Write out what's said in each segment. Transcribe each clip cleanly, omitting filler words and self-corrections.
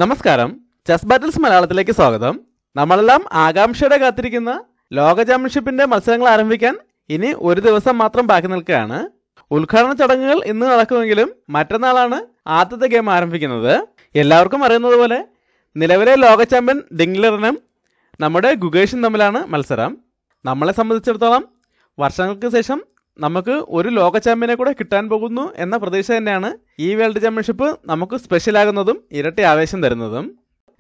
നമസ്കാരം, chess battles മലയാളത്തിലേക്ക് സ്വാഗതം. നമ്മളെല്ലാം ആകാംക്ഷയോടെ കാത്തിരിക്കുന്ന ലോക ചാമ്പ്യൻഷിപ്പിന്റെ മത്സരങ്ങൾ ആരംഭിക്കാൻ ഇനി ഒരു ദിവസം മാത്രം ബാക്കി നിൽക്കുകയാണ്. ഉദ്ഘാടന ചടങ്ങുകൾ ഇന്ന് നടക്കുമെങ്കിലും മറ്റന്നാളാണ് ആദ്യത്തെ ഗെയിം ആരംഭിക്കുന്നത്. എല്ലാവർക്കും അറിയുന്നത് പോലെ നിലവിലെ ലോക ചാമ്പ്യൻ ഡിംഗ്ലറിനും നമ്മുടെ ഗുഗേഷും തമ്മിലാണ് മത്സരം. നമ്മളെ സംബന്ധിച്ചിടത്തോളം വർഷങ്ങൾക്ക് ശേഷം നമുക്ക് ഒരു ലോക ചാമ്പ്യനെ കൂടെ കിട്ടാൻ പോകുന്നു എന്ന പ്രതീക്ഷ തന്നെയാണ് ഈ വേൾഡ് ചാമ്പ്യൻഷിപ്പ് നമുക്ക് സ്പെഷ്യലാകുന്നതും ഇരട്ടി ആവേശം തരുന്നതും.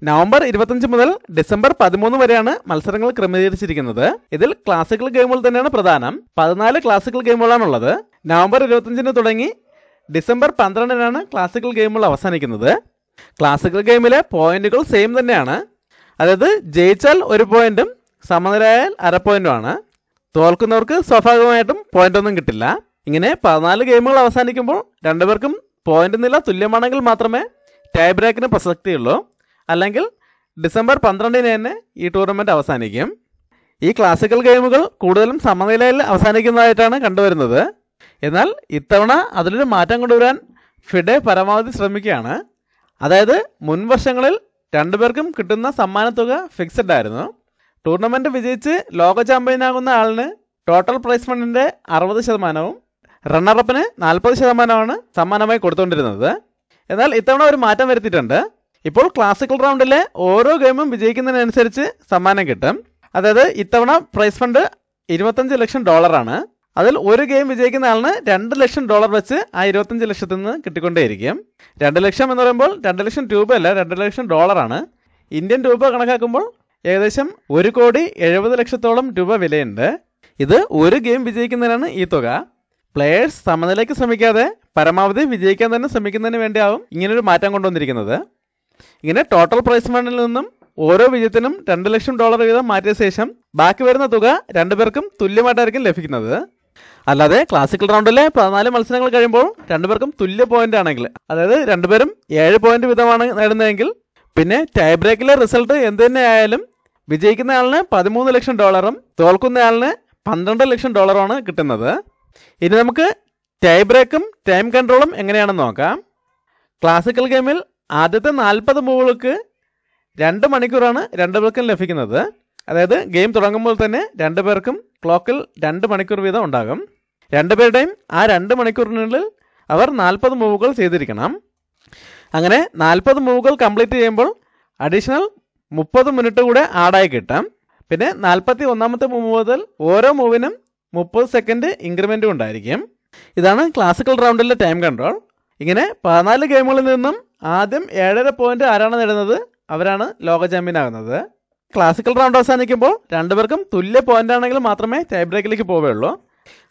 നവംബർ 25 മുതൽ ഡിസംബർ 13 വരെയാണ് മത്സരങ്ങൾ ക്രമീകരിച്ചിരിക്കുന്നത്. ഇതിൽ ക്ലാസിക്കൽ ഗെയിമുകൾ തന്നെയാണ് പ്രധാനം. 14 ക്ലാസിക്കൽ ഗെയിമുകളാണുള്ളത്. നവംബർ 25 തുടങ്ങി ഡിസംബർ 12 ക്ലാസിക്കൽ ഗെയിമുകൾ അവസാനിക്കുന്നത്. ക്ലാസിക്കൽ ഗെയിമിലെ പോയിന്റുകൾ സെയിം തന്നെയാണ്. അതായത് ജയിച്ചാൽ 1 പോയിന്റും സമനിലയായാൽ അര പോയിന്റുമാണ്. തോൽക്കുന്നവർക്ക് സ്വാഭാവികമായിട്ടും പോയിന്റ് ഒന്നും കിട്ടില്ല. ഇങ്ങനെ 14 ഗെയിമുകൾ അവസാനിക്കുമ്പോൾ രണ്ടുപേർക്കും പോയിന്റ് നില തുല്യമാണെങ്കിൽ മാത്രമേ ടൈ ബ്രേക്കിന് പ്രസക്തിയുള്ളൂ. അല്ലെങ്കിൽ ഡിസംബർ 12 തന്നെ ഈ ടൂർണമെന്റ് അവസാനിക്കും. ഈ ക്ലാസിക്കൽ ഗെയിമുകൾ കൂടുതലും സമനിലയിൽ അവസാനിക്കുന്നതായിട്ടാണ് കണ്ടുവരുന്നത്. എന്നാൽ ഇത്തവണ അതിലൊരു മാറ്റം കൊണ്ടുവരാൻ ഫിഡെ പരമാവധി ശ്രമിക്കുകയാണ്. അതായത് മുൻ വർഷങ്ങളിൽ രണ്ടുപേർക്കും കിട്ടുന്ന സമ്മാനത്തുക ഫിക്സഡ് ആയിരുന്നു. ടൂർണമെന്റ് വിജയിച്ച് ലോക ചാമ്പ്യനാകുന്ന ആളിന് ടോട്ടൽ പ്രൈസ് ഫണ്ടിന്റെ 60%, റണ്ണറപ്പിന് 40%മാണ് സമ്മാനമായി കൊടുത്തുകൊണ്ടിരുന്നത്. എന്നാൽ ഇത്തവണ ഒരു മാറ്റം വരുത്തിയിട്ടുണ്ട്. ഇപ്പോൾ ക്ലാസിക്കൽ റൗണ്ടിലെ ഓരോ ഗെയിമും വിജയിക്കുന്നതിനനുസരിച്ച് സമ്മാനം കിട്ടും. അതായത് ഇത്തവണ പ്രൈസ് ഫണ്ട് $25 ലക്ഷം. അതിൽ ഒരു ഗെയിം വിജയിക്കുന്ന ആളിന് $2 ലക്ഷം വെച്ച് ആ 25 ലക്ഷത്തിൽ നിന്ന് കിട്ടിക്കൊണ്ടേയിരിക്കും. 2 ലക്ഷം എന്ന് പറയുമ്പോൾ 2 ലക്ഷം രൂപയല്ല, $2 ലക്ഷം. ഇന്ത്യൻ രൂപ കണക്കാക്കുമ്പോൾ ഏകദേശം 1,70,00,000 രൂപ വിലയുണ്ട്. ഇത് ഒരു ഗെയിം വിജയിക്കുന്നതിനാണ് ഈ തുക. പ്ലെയേഴ്സ് സമനിലയ്ക്ക് ശ്രമിക്കാതെ പരമാവധി വിജയിക്കാൻ തന്നെ ശ്രമിക്കുന്നതിന് വേണ്ടിയാവും ഇങ്ങനൊരു മാറ്റം കൊണ്ടുവന്നിരിക്കുന്നത്. ഇങ്ങനെ ടോട്ടൽ പ്രൈസ് ഫണ്ടിൽ നിന്നും ഓരോ വിജയത്തിനും $2 ലക്ഷം വീതം മാറ്റിയ ശേഷം ബാക്കി വരുന്ന തുക രണ്ടുപേർക്കും തുല്യമായിട്ടായിരിക്കും ലഭിക്കുന്നത്. അല്ലാതെ ക്ലാസിക്കൽ റൗണ്ടിലെ 14 മത്സരങ്ങൾ കഴിയുമ്പോൾ രണ്ടുപേർക്കും തുല്യ പോയിന്റ് ആണെങ്കിൽ, അതായത് രണ്ടുപേരും 7 പോയിന്റ് വീതമാണ് നേടുന്നതെങ്കിൽ പിന്നെ ടൈ ബ്രേക്കിലെ റിസൾട്ട് എന്ത് തന്നെ ആയാലും വിജയിക്കുന്ന ആളിന് $13 ലക്ഷം, തോൽക്കുന്ന ആളിന് $12 ലക്ഷം കിട്ടുന്നത്. ഇനി നമുക്ക് ടൈ ബ്രേക്കും ടൈം കൺട്രോളും എങ്ങനെയാണെന്ന് നോക്കാം. ക്ലാസിക്കൽ ഗെയിമിൽ ആദ്യത്തെ 40 മൂവുകൾക്ക് 2 മണിക്കൂറാണ് രണ്ടുപേർക്കും ലഭിക്കുന്നത്. അതായത് ഗെയിം തുടങ്ങുമ്പോൾ തന്നെ രണ്ടുപേർക്കും ക്ലോക്കിൽ 2 മണിക്കൂർ വീതം ഉണ്ടാകും. രണ്ടുപേരുടെയും ആ 2 മണിക്കൂറിനുള്ളിൽ അവർ 40 മൂവുകൾ ചെയ്തിരിക്കണം. അങ്ങനെ 40 മൂവുകൾ കംപ്ലീറ്റ് ചെയ്യുമ്പോൾ അഡീഷണൽ 30 മിനിറ്റ് കൂടെ ആഡായി കിട്ടാം. പിന്നെ 41ാമത്തെ മൂവ് മുതൽ ഓരോ മൂവിനും 30 സെക്കൻഡ് ഇൻക്രിമെൻറ്റും ഉണ്ടായിരിക്കും. ഇതാണ് ക്ലാസിക്കൽ റൗണ്ടിലെ ടൈം കൺട്രോൾ. ഇങ്ങനെ 14 ഗെയിമുകളിൽ നിന്നും ആദ്യം 7.5 പോയിന്റ് ആരാണ് നേടുന്നത് അവരാണ് ലോക ചാമ്പ്യൻ ആകുന്നത്. ക്ലാസിക്കൽ റൗണ്ട് അവസാനിക്കുമ്പോൾ രണ്ടുപേർക്കും തുല്യ പോയിന്റ് ആണെങ്കിൽ മാത്രമേ ടൈ ബ്രേക്കിലേക്ക് പോവുകയുള്ളൂ.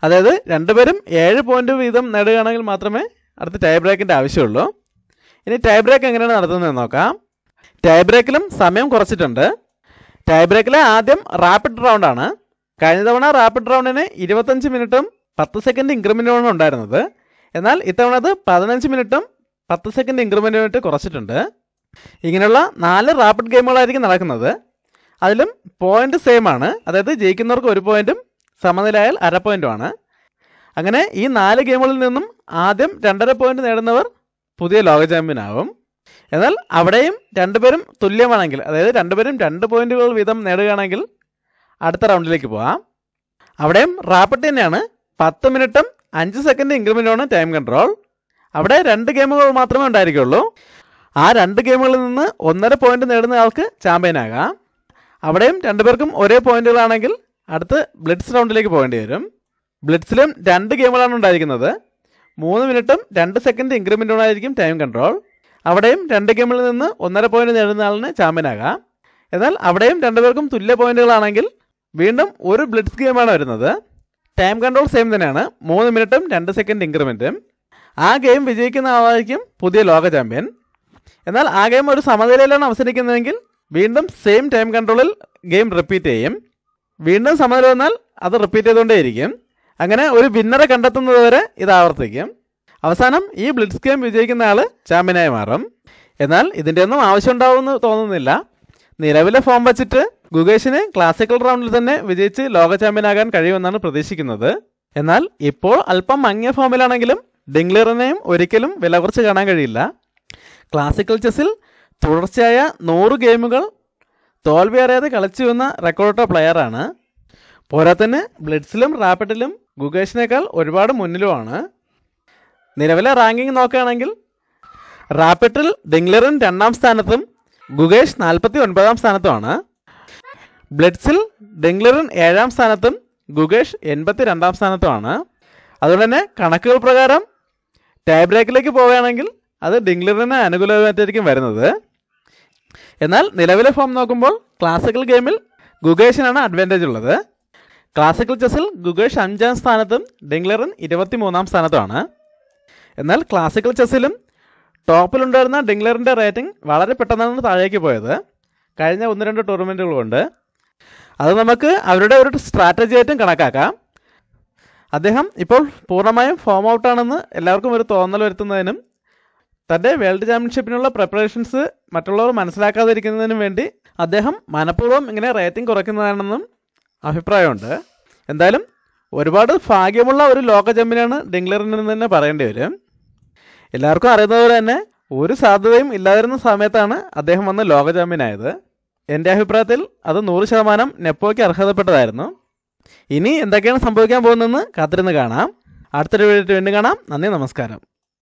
അതായത് രണ്ടുപേരും 7 പോയിന്റ് വീതം നേടുകയാണെങ്കിൽ മാത്രമേ അടുത്ത ടൈ ബ്രേക്കിൻ്റെ ആവശ്യമുള്ളൂ. ഇനി ടൈ ബ്രേക്ക് എങ്ങനെയാണ് നടത്തുന്നതെന്ന് നോക്കാം. ടൈ ബ്രേക്കിലും സമയം കുറച്ചിട്ടുണ്ട്. ടൈ ബ്രേക്കിലെ ആദ്യം റാപ്പിഡ് റൗണ്ടാണ്. കഴിഞ്ഞ തവണ റാപ്പിഡ് റൗണ്ടിന് 25 മിനിറ്റും 10 സെക്കൻഡ് ഇൻക്രിമെൻറ്റുമാണ് ഉണ്ടായിരുന്നത്. എന്നാൽ ഇത്തവണ അത് 15 മിനിറ്റും 10 സെക്കൻഡ് ഇൻക്രിമെൻറ്റുമായിട്ട് കുറച്ചിട്ടുണ്ട്. ഇങ്ങനെയുള്ള 4 റാപ്പിഡ് ഗെയിമുകളായിരിക്കും നടക്കുന്നത്. അതിലും പോയിന്റ് സെയിം ആണ്. അതായത് ജയിക്കുന്നവർക്ക് 1 പോയിന്റും സമനിലയായാൽ അര പോയിന്റുമാണ്. അങ്ങനെ ഈ 4 ഗെയിമുകളിൽ നിന്നും ആദ്യം 2.5 പോയിന്റ് നേടുന്നവർ പുതിയ ലോക ചാമ്പ്യനാവും. എന്നാൽ അവിടെയും രണ്ടുപേരും തുല്യമാണെങ്കിൽ, അതായത് രണ്ടുപേരും 2 പോയിന്റുകൾ വീതം നേടുകയാണെങ്കിൽ അടുത്ത റൗണ്ടിലേക്ക് പോകാം. അവിടെയും റാപ്പിഡ് തന്നെയാണ്. 10 മിനിറ്റും 5 സെക്കൻഡ് ഇൻക്രിമെൻറ്റാണ് ടൈം കൺട്രോൾ. അവിടെ 2 ഗെയിമുകൾ മാത്രമേ ഉണ്ടായിരിക്കുള്ളൂ. ആ 2 ഗെയിമുകളിൽ നിന്ന് 1.5 പോയിന്റ് നേടുന്ന ആൾക്ക് ചാമ്പ്യനാകാം. അവിടെയും രണ്ടുപേർക്കും ഒരേ പോയിന്റുകളാണെങ്കിൽ അടുത്ത് ബ്ലിറ്റ്സ് റൗണ്ടിലേക്ക് പോകേണ്ടി വരും. ബ്ലിറ്റ്സിലും 2 ഗെയിമുകളാണ് ഉണ്ടായിരിക്കുന്നത്. 3 മിനിറ്റും 2 സെക്കൻഡ് ഇൻക്രിമെൻറ്റുകളായിരിക്കും ടൈം കൺട്രോൾ. അവിടെയും 2 ഗെയിമിൽ നിന്ന് 1.5 പോയിന്റ് നേടുന്ന ആളിന് ചാമ്പ്യനാകാം. എന്നാൽ അവിടെയും രണ്ടുപേർക്കും തുല്യ പോയിന്റുകളാണെങ്കിൽ വീണ്ടും ഒരു ബ്ലിറ്റ്സ് ഗെയിമാണ് വരുന്നത്. ടൈം കൺട്രോൾ സെയിം തന്നെയാണ്. 3 മിനിറ്റും 2 സെക്കൻഡ് ഇൻക്രിമെൻറ്റും. ആ ഗെയിം വിജയിക്കുന്ന ആളായിരിക്കും പുതിയ ലോക ചാമ്പ്യൻ. എന്നാൽ ആ ഗെയിം ഒരു സമനിലയിലാണ് അവസാനിക്കുന്നതെങ്കിൽ വീണ്ടും സെയിം ടൈം കൺട്രോളിൽ ഗെയിം റിപ്പീറ്റ് ചെയ്യും. വീണ്ടും സമനില വന്നാൽ അത് റിപ്പീറ്റ് ചെയ്തുകൊണ്ടേയിരിക്കും. അങ്ങനെ ഒരു വിന്നറെ കണ്ടെത്തുന്നതുവരെ ഇത് ആവർത്തിക്കും. അവസാനം ഈ ബ്ലിറ്റ്സ് ഗെയിം വിജയിക്കുന്ന ആൾ ചാമ്പ്യനായി മാറും. എന്നാൽ ഇതിൻ്റെ ഒന്നും ആവശ്യമുണ്ടാവുമെന്ന് തോന്നുന്നില്ല. നിലവിലെ ഫോം വച്ചിട്ട് ഗുഗേഷിന് ക്ലാസിക്കൽ റൗണ്ടിൽ തന്നെ വിജയിച്ച് ലോക ചാമ്പ്യനാകാൻ കഴിയുമെന്നാണ് പ്രതീക്ഷിക്കുന്നത്. എന്നാൽ ഇപ്പോൾ അല്പം മങ്ങിയ ഫോമിലാണെങ്കിലും ഡിംഗ്ലറിനെയും ഒരിക്കലും വില കുറച്ച് കാണാൻ കഴിയില്ല. ക്ലാസിക്കൽ ചെസ്സിൽ തുടർച്ചയായ 100 ഗെയിമുകൾ തോൽവി അറിയാതെ കളിച്ചു വന്ന റെക്കോർഡിട്ട പ്ലെയറാണ്. പോരാത്തന്നെ ബ്ലിറ്റ്സിലും റാപ്പിഡിലും ഗുകേഷിനേക്കാൾ ഒരുപാട് മുന്നിലുമാണ്. നിലവിലെ റാങ്കിങ് നോക്കുകയാണെങ്കിൽ റാപ്പിഡിൽ ഡിംഗ്ലറിൻ 2ാം സ്ഥാനത്തും ഗുകേഷ് 49ാം സ്ഥാനത്തുമാണ്. ബ്ലിറ്റ്സിൽ ഡിംഗ്ലറിൻ 7ാം സ്ഥാനത്തും ഗുകേഷ് 82ാം സ്ഥാനത്തുമാണ്. അതുകൊണ്ട് തന്നെ കണക്കുകൾ പ്രകാരം ടൈ ബ്രേക്കിലേക്ക് പോവുകയാണെങ്കിൽ അത് ഡിംഗ്ലറിന് അനുകൂലമായിട്ടായിരിക്കും വരുന്നത്. എന്നാൽ നിലവിലെ ഫോം നോക്കുമ്പോൾ ക്ലാസിക്കൽ ഗെയിമിൽ ഗുകേഷിനാണ് അഡ്വാൻറ്റേജ് ഉള്ളത്. ക്ലാസിക്കൽ ചെസ്സിൽ ഗുകേഷ് 5ാം സ്ഥാനത്തും ഡിംഗ്ലറിൻ 23ാം സ്ഥാനത്തുമാണ്. എന്നാൽ ക്ലാസിക്കൽ ചെസ്സിലും ടോപ്പിലുണ്ടായിരുന്ന ഡിംഗ്ലറിൻ്റെ റേറ്റിംഗ് വളരെ പെട്ടെന്നാണ് താഴേക്ക് പോയത് കഴിഞ്ഞ 1-2 ടൂർണമെൻറ്റുകൾ കൊണ്ട്. അത് നമുക്ക് അവരുടെ ഒരു സ്ട്രാറ്റജി ആയിട്ടും കണക്കാക്കാം. അദ്ദേഹം ഇപ്പോൾ പൂർണ്ണമായും ഫോം ഔട്ടാണെന്ന് എല്ലാവർക്കും ഒരു തോന്നൽ വരുത്തുന്നതിനും തൻ്റെ വേൾഡ് ചാമ്പ്യൻഷിപ്പിനുള്ള പ്രിപ്പറേഷൻസ് മറ്റുള്ളവർ മനസ്സിലാക്കാതിരിക്കുന്നതിനും വേണ്ടി അദ്ദേഹം മനഃപൂർവ്വം ഇങ്ങനെ റേറ്റിംഗ് കുറയ്ക്കുന്നതാണെന്നും അഭിപ്രായമുണ്ട്. എന്തായാലും ഒരുപാട് ഭാഗ്യമുള്ള ഒരു ലോക ചാമ്പ്യനാണ് ഡിംഗ്ലറിനെന്ന് തന്നെ പറയേണ്ടി വരും. എല്ലാവർക്കും അറിയുന്നതുപോലെ തന്നെ ഒരു സാധ്യതയും ഇല്ലാതിരുന്ന സമയത്താണ് അദ്ദേഹം വന്ന് ലോക ചാമ്പ്യനായത്. എൻ്റെ അഭിപ്രായത്തിൽ അത് 100% നെപ്പോയ്ക്ക് അർഹതപ്പെട്ടതായിരുന്നു. ഇനി എന്തൊക്കെയാണ് സംഭവിക്കാൻ പോകുന്നതെന്ന് കാത്തിരുന്ന് കാണാം. അടുത്തൊരു വീഡിയോ വീണ്ടും കാണാം. നന്ദി, നമസ്കാരം.